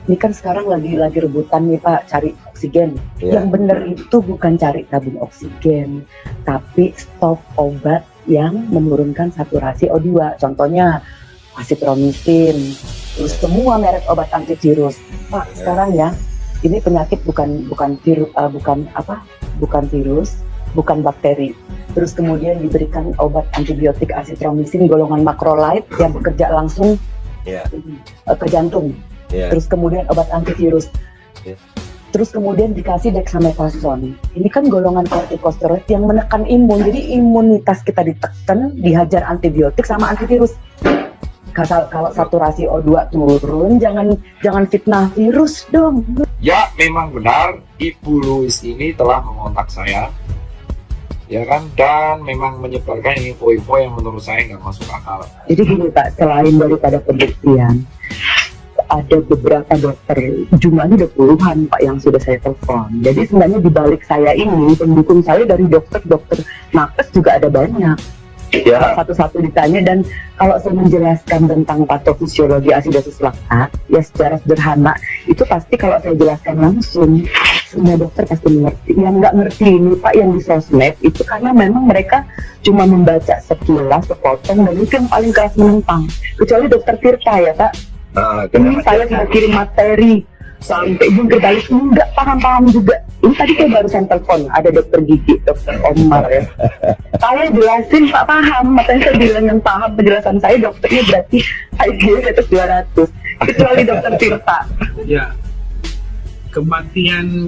Ini kan sekarang lagi rebutan nih Pak, cari oksigen. Iya. Yang benar itu bukan cari tabung oksigen, tapi stop obat yang menurunkan saturasi O2. Contohnya azitromisin, terus semua merek obat antivirus. Pak, sekarang ya, ini penyakit bukan virus, bukan bakteri. Terus kemudian diberikan obat antibiotik azitromisin golongan makrolide yang bekerja langsung ke jantung. Terus kemudian obat antivirus. Terus kemudian dikasih dexamethasone. Ini kan golongan kortikosteroid yang menekan imun. Jadi imunitas kita ditekan, dihajar antibiotik sama antivirus. Kalau saturasi O2 turun, jangan fitnah virus dong. Ya, memang benar Ibu Louis ini telah mengontak saya, ya kan, dan memang menyebarkan info-info yang menurut saya nggak masuk akal. Jadi gini Pak, selain daripada pembuktian, ada beberapa dokter, jumlahnya udah puluhan Pak yang sudah saya telepon. Jadi sebenarnya di balik saya ini, pendukung saya dari dokter-dokter nakes juga ada banyak. Ya. Satu-satu ditanya, dan kalau saya menjelaskan tentang patofisiologi asidosis laktat, ya secara sederhana, itu pasti kalau saya jelaskan langsung, semua dokter pasti mengerti. Yang nggak ngerti ini Pak, yang di sosmed, itu karena memang mereka cuma membaca sekilas, sepotong, dan itu yang paling keras menentang. Kecuali dokter Tirta ya Pak. Ini saya sudah kirim materi sampai jungkir balik, nggak paham juga. Ini tadi saya barusan telepon, ada dokter gigi, dokter Omar ya. Saya jelasin Pak paham, makanya saya bilang yang paham penjelasan saya, dokternya berarti IQ di atas 200. Kecuali dokter Tirta. Ya, kematian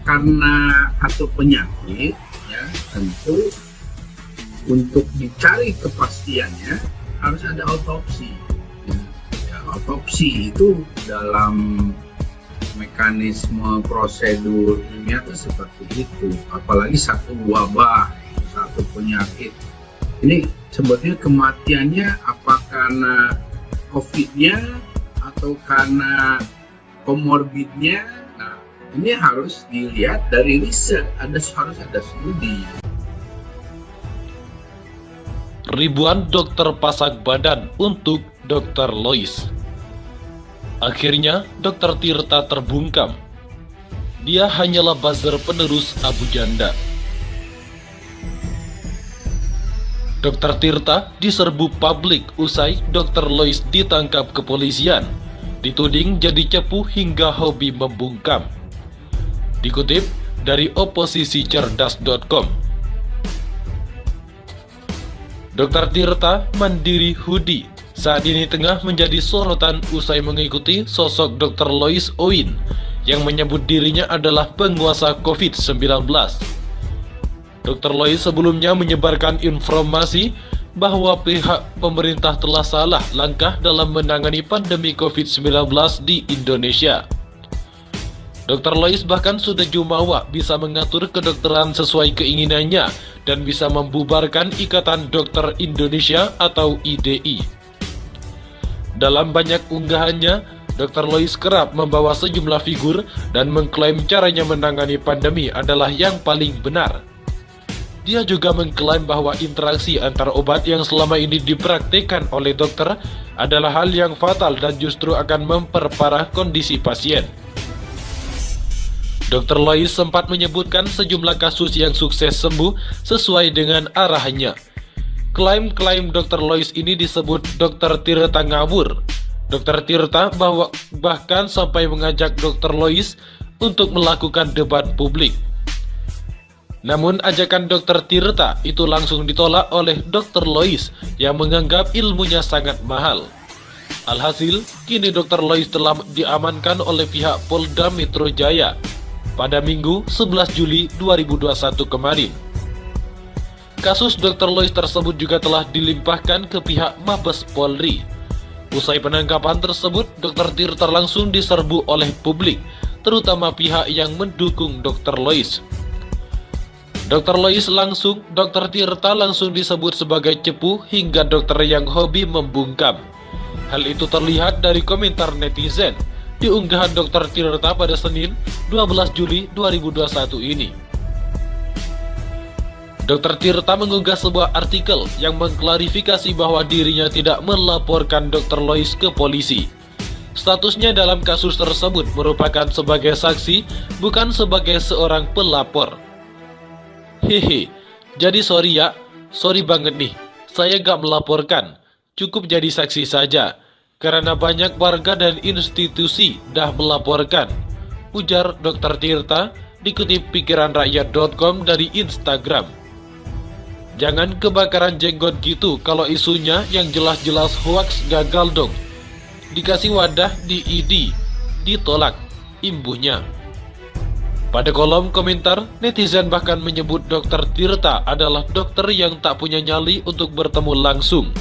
karena atau penyakit, ya tentu untuk dicari kepastiannya harus ada autopsi. Autopsi itu dalam mekanisme prosedur ilmiah itu seperti itu, apalagi satu wabah, satu penyakit. Ini sebetulnya kematiannya apa karena COVID-nya atau karena komorbidnya. Nah, ini harus dilihat dari riset, harus ada studi. Ribuan dokter pasang badan untuk Dr. Louis. Akhirnya, Dr. Tirta terbungkam. Dia hanyalah buzzer penerus Abu Janda. Dr. Tirta diserbu publik usai Dr. Louis ditangkap kepolisian, dituding jadi cepu hingga hobi membungkam. Dikutip dari oposisicerdas.com. Dr. Tirta mandiri hoodie saat ini tengah menjadi sorotan usai mengikuti sosok Dr. Louis Owen yang menyebut dirinya adalah penguasa COVID-19. Dr. Louis sebelumnya menyebarkan informasi bahwa pihak pemerintah telah salah langkah dalam menangani pandemi COVID-19 di Indonesia. Dr. Louis bahkan sudah jumawa bisa mengatur kedokteran sesuai keinginannya dan bisa membubarkan Ikatan Dokter Indonesia atau IDI. Dalam banyak unggahannya, Dr. Louis kerap membawa sejumlah figur dan mengklaim caranya menangani pandemi adalah yang paling benar. Dia juga mengklaim bahwa interaksi antar obat yang selama ini dipraktikkan oleh dokter adalah hal yang fatal dan justru akan memperparah kondisi pasien. Dr. Louis sempat menyebutkan sejumlah kasus yang sukses sembuh sesuai dengan arahannya. Klaim-klaim Dr. Louis ini disebut Dr. Tirta ngawur. Dr. Tirta bahkan sampai mengajak Dr. Louis untuk melakukan debat publik. Namun ajakan Dr. Tirta itu langsung ditolak oleh Dr. Louis yang menganggap ilmunya sangat mahal. Alhasil, kini Dr. Louis telah diamankan oleh pihak Polda Metro Jaya pada Minggu 11 Juli 2021 kemarin. Kasus Dr. Louis tersebut juga telah dilimpahkan ke pihak Mabes Polri. Usai penangkapan tersebut, Dr. Tirta langsung diserbu oleh publik, terutama pihak yang mendukung Dr. Louis. Dr. Tirta langsung disebut sebagai cepu hingga dokter yang hobi membungkam. Hal itu terlihat dari komentar netizen di unggahan Dr. Tirta pada Senin 12 Juli 2021 ini. Dr. Tirta mengunggah sebuah artikel yang mengklarifikasi bahwa dirinya tidak melaporkan Dr. Louis ke polisi. Statusnya dalam kasus tersebut merupakan sebagai saksi, bukan sebagai seorang pelapor. Hehe, jadi sorry banget nih, saya gak melaporkan, cukup jadi saksi saja, karena banyak warga dan institusi dah melaporkan, ujar Dr. Tirta dikutip pikiranrakyat.com dari Instagram. Jangan kebakaran jenggot gitu, kalau isunya yang jelas-jelas hoaks gagal dong. Dikasih wadah di ID, ditolak, imbuhnya. Pada kolom komentar, netizen bahkan menyebut Dr. Tirta adalah dokter yang tak punya nyali untuk bertemu langsung.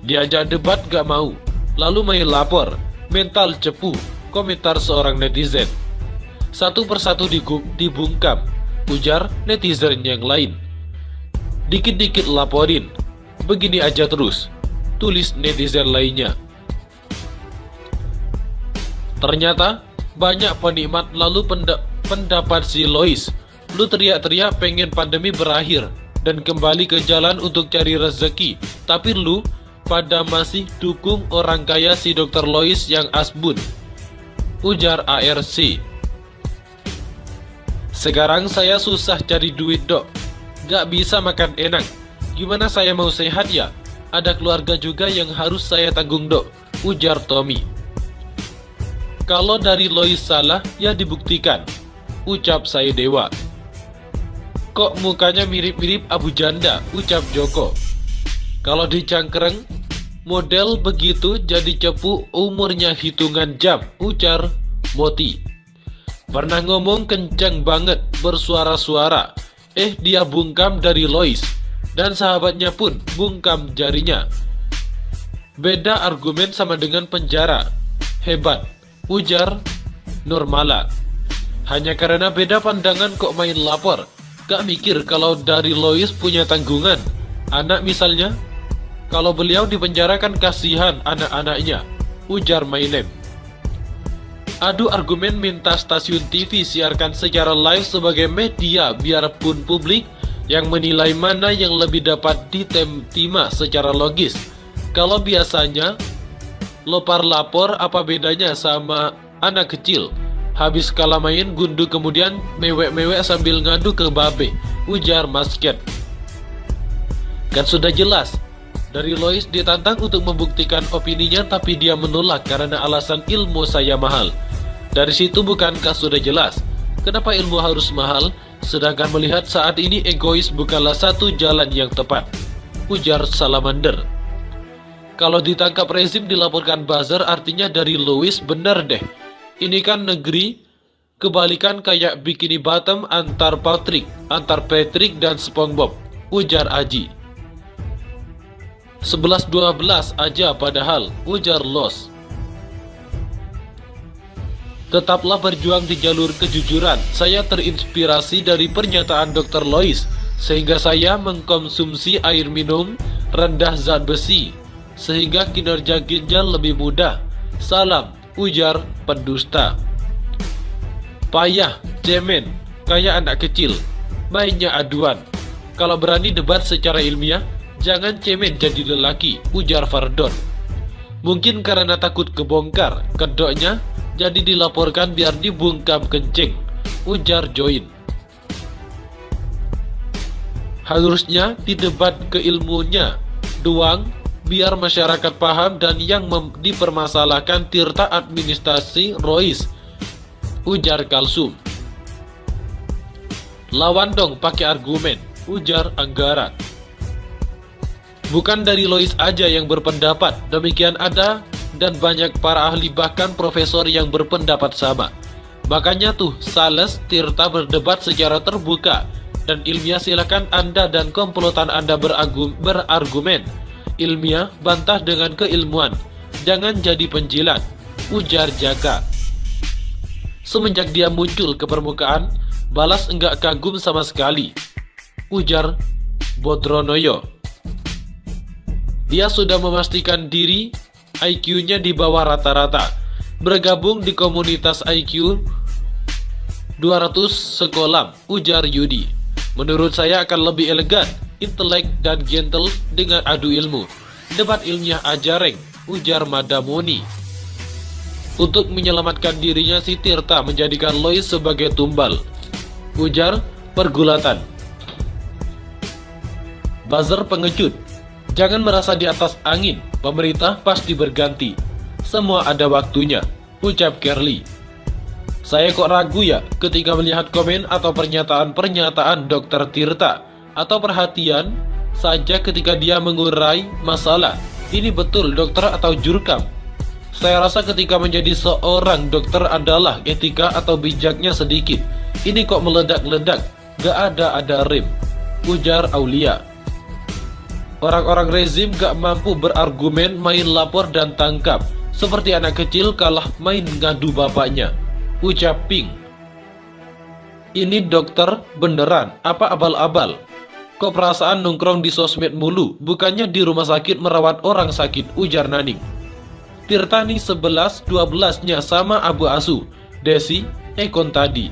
Diajak debat gak mau, lalu main lapor, mental cepu, komentar seorang netizen. Satu persatu dibungkam, ujar netizen yang lain. Dikit-dikit laporin, begini aja terus, tulis netizen lainnya. Ternyata banyak penikmat lalu pendapat si Lois. Lu teriak-teriak pengen pandemi berakhir dan kembali ke jalan untuk cari rezeki, tapi lu pada masih dukung orang kaya si Dr. Lois yang asbun, ujar ARC. Sekarang saya susah cari duit dok, gak bisa makan enak, gimana saya mau sehat ya? Ada keluarga juga yang harus saya tanggung dok, ujar Tommy. Kalau dari Lois salah, ya dibuktikan, ucap saya Dewa. Kok mukanya mirip-mirip Abu Janda, ucap Joko. Kalau dicangkreng, model begitu jadi cepu umurnya hitungan jam, ujar Moti. Pernah ngomong kencang banget, bersuara-suara. Dia bungkam dari Lois, dan sahabatnya pun bungkam jarinya. Beda argumen sama dengan penjara. Hebat, ujar Nurmala. Hanya karena beda pandangan kok main lapor. Gak mikir kalau dari Lois punya tanggungan anak misalnya. Kalau beliau dipenjarakan kasihan anak-anaknya, ujar Mainem. Adu argumen minta stasiun TV siarkan secara live sebagai media biarpun publik yang menilai mana yang lebih dapat ditemtima secara logis. Kalau biasanya lopar lapor, apa bedanya sama anak kecil? Habis kalah main gundu kemudian mewek-mewek sambil ngadu ke babe, ujar Masket. Kan sudah jelas, dari Lois ditantang untuk membuktikan opininya tapi dia menolak karena alasan ilmu saya mahal. Dari situ bukankah sudah jelas kenapa ilmu harus mahal, sedangkan melihat saat ini egois bukanlah satu jalan yang tepat, ujar Salamander. Kalau ditangkap rezim dilaporkan buzzer artinya dari Lois bener deh. Ini kan negeri kebalikan kayak Bikini Bottom antar Patrick dan SpongeBob, ujar Aji. 11-12 aja padahal, ujar Los. Tetaplah berjuang di jalur kejujuran. Saya terinspirasi dari pernyataan Dr. Lois, sehingga saya mengkonsumsi air minum rendah zat besi, sehingga kinerja ginjal lebih mudah. Salam, ujar pendusta. Payah, cemen, kayak anak kecil, mainnya aduan. Kalau berani debat secara ilmiah, jangan cemen jadi lelaki, ujar Fardon. Mungkin karena takut kebongkar, kedoknya jadi dilaporkan biar dibungkam kencing, ujar Join. Harusnya didebat keilmunya doang, biar masyarakat paham dan yang dipermasalahkan Tirta administrasi Lois, ujar Kalsum. Lawan dong pakai argumen, ujar Anggara. Bukan dari Lois aja yang berpendapat demikian, ada dan banyak para ahli bahkan profesor yang berpendapat sama. Makanya tuh Sales Tirta berdebat secara terbuka dan ilmiah. Silakan Anda dan komplotan Anda berargumen ilmiah, bantah dengan keilmuan, jangan jadi penjilat, ujar Jaka. Semenjak dia muncul ke permukaan, balas enggak kagum sama sekali, ujar Bodronoyo. Dia sudah memastikan diri IQ-nya di bawah rata-rata, bergabung di komunitas IQ 200 sekolah, ujar Yudi. Menurut saya akan lebih elegan, intelek dan gentle dengan adu ilmu. Debat ilmiah aja reng, ujar Madamoni. Untuk menyelamatkan dirinya, si Tirta menjadikan Lois sebagai tumbal. Ujar pergulatan. Buzzer pengecut. Jangan merasa di atas angin, pemerintah pasti berganti. Semua ada waktunya, ucap Kerli. Saya kok ragu ya ketika melihat komen atau pernyataan-pernyataan Dr. Tirta, atau perhatian saja ketika dia mengurai masalah. Ini betul dokter atau jurkam? Saya rasa ketika menjadi seorang dokter adalah etika atau bijaknya sedikit. Ini kok meledak-ledak, gak ada rem, ujar Aulia. Orang-orang rezim gak mampu berargumen, main lapor dan tangkap. Seperti anak kecil kalah main ngadu bapaknya, ucap Pink. Ini dokter beneran, apa abal-abal? Kok perasaan nongkrong di sosmed mulu, bukannya di rumah sakit merawat orang sakit, ujar Naning. Tirtani 11-12-nya sama Abu Asu, Desi, Ekon tadi.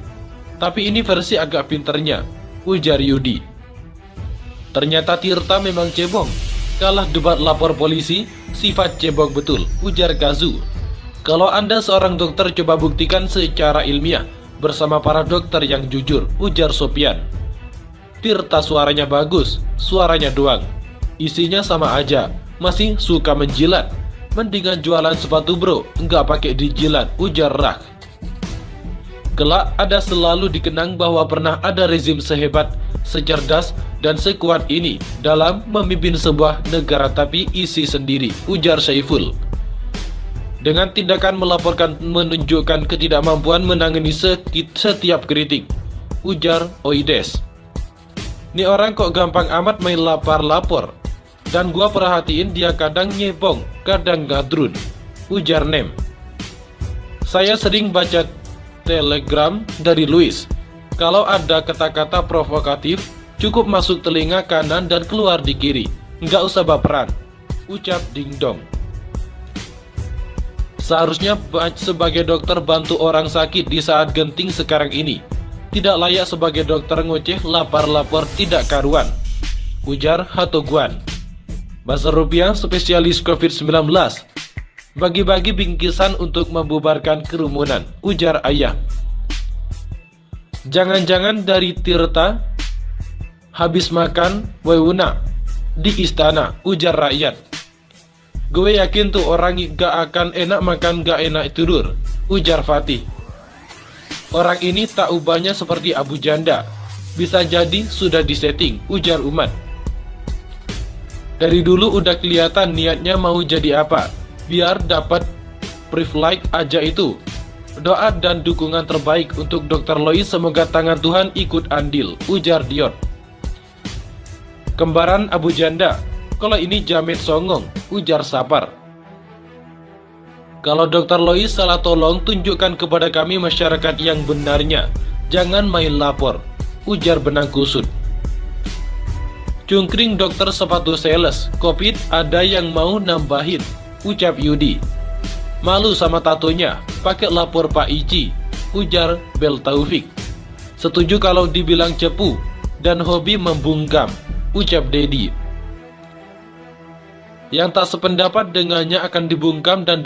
Tapi ini versi agak pinternya, ujar Yudi. Ternyata Tirta memang cebong. Kalah debat lapor polisi, sifat cebong betul, ujar Kazu. Kalau Anda seorang dokter, coba buktikan secara ilmiah bersama para dokter yang jujur, ujar Sopian. Tirta suaranya bagus, suaranya doang. Isinya sama aja, masih suka menjilat. Mendingan jualan sepatu bro, nggak pakai dijilat, ujar Rak. Kelak ada selalu dikenang bahwa pernah ada rezim sehebat, secerdas, dan sekuat ini dalam memimpin sebuah negara, tapi isi sendiri, ujar Syaiful. Dengan tindakan melaporkan menunjukkan ketidakmampuan menangani setiap kritik, ujar Oides. Nih orang kok gampang amat main lapor. Dan gua perhatiin dia kadang nyebong, kadang gadrun, ujar Nem. Saya sering baca telegram dari Louis. Kalau ada kata-kata provokatif, cukup masuk telinga kanan dan keluar di kiri. Nggak usah baperan, ucap Ding Dong. Seharusnya sebagai dokter bantu orang sakit di saat genting sekarang ini. Tidak layak sebagai dokter ngoceh lapor-lapor tidak karuan, ujar Hatoguan. Buzzer rupiah spesialis COVID-19. Bagi-bagi bingkisan untuk membubarkan kerumunan, ujar Ayah. Jangan-jangan dari Tirta habis makan wewuna di istana, ujar rakyat. Gue yakin tuh orang gak akan enak makan gak enak tidur, ujar Fatih. Orang ini tak ubahnya seperti Abu Janda. Bisa jadi sudah disetting, ujar Umat. Dari dulu udah kelihatan niatnya mau jadi apa, biar dapat privilege aja itu. Doa dan dukungan terbaik untuk Dr. Lois, semoga tangan Tuhan ikut andil, ujar Diot. Kembaran Abu Janda, kalau ini jamet songong, ujar Sapar. Kalau Dr. Lois salah tolong tunjukkan kepada kami masyarakat yang benarnya, jangan main lapor, ujar Benang Kusut. Cungkring dokter sepatu sales, COVID ada yang mau nambahin, ucap Yudi. Malu sama tatonya, pakai lapor Pak Ici, ujar Bel Taufik. Setuju kalau dibilang cepu dan hobi membungkam, ucap Dedi. Yang tak sependapat dengannya akan dibungkam dan